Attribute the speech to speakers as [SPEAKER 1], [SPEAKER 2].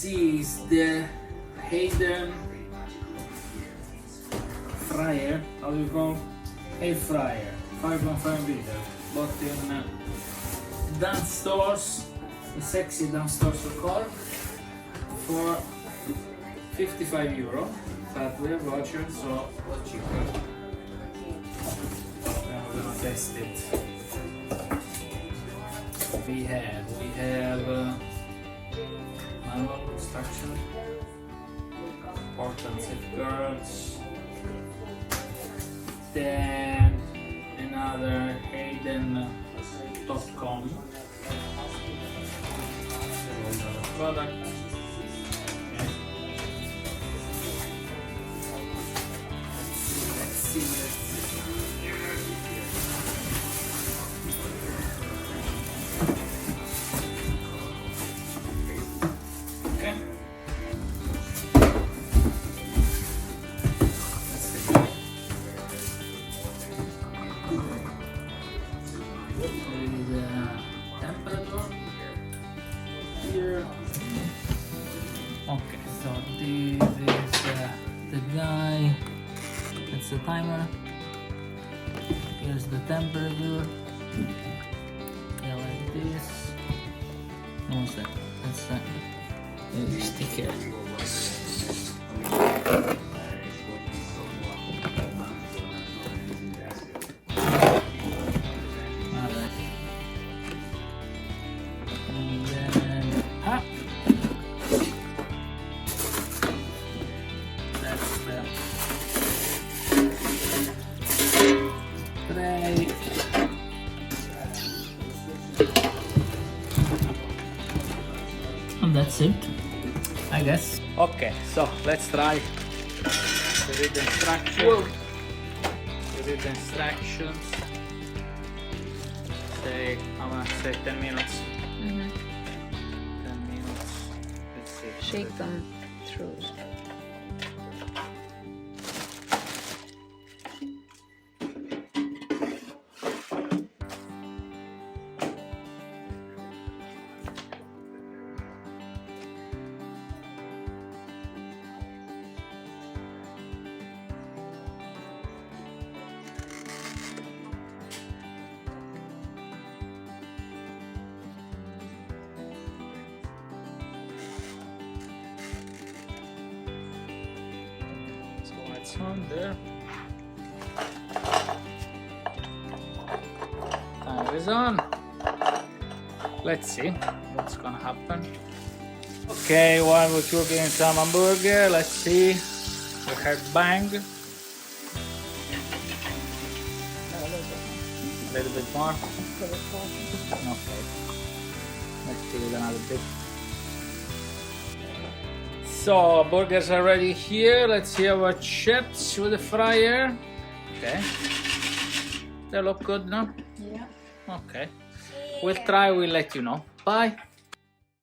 [SPEAKER 1] This is the Haden fryer, how do you call? Air fryer, 5.5 liter, bought in dance stores, the sexy dance stores of Cork, for €55, but we have vouchers, so it's cheaper. Now we're gonna test it. We have manual instruction, important safeguards, then another Haden.com product. Let's see. Okay. Here. Okay, so this is the guy. That's the timer. Here's the temperature. Yeah, like this. What's that? That's that. Maybe sticker. And that's it, I guess. Okay, so let's try to read the instructions. Read the instructions. Say, I'm gonna say 10 minutes. 10 minutes. Let's see.
[SPEAKER 2] Shake them through.
[SPEAKER 1] It's on there. Time is on. Let's see what's gonna happen. Okay, while we're cooking some hamburger, let's see. We heard bang. A little bit more. Okay. Let's do it another bit. So burgers are ready here. Let's see our chips with the fryer. Okay. They look good now?
[SPEAKER 2] Yeah.
[SPEAKER 1] Okay. We'll try, we'll let you know. Bye.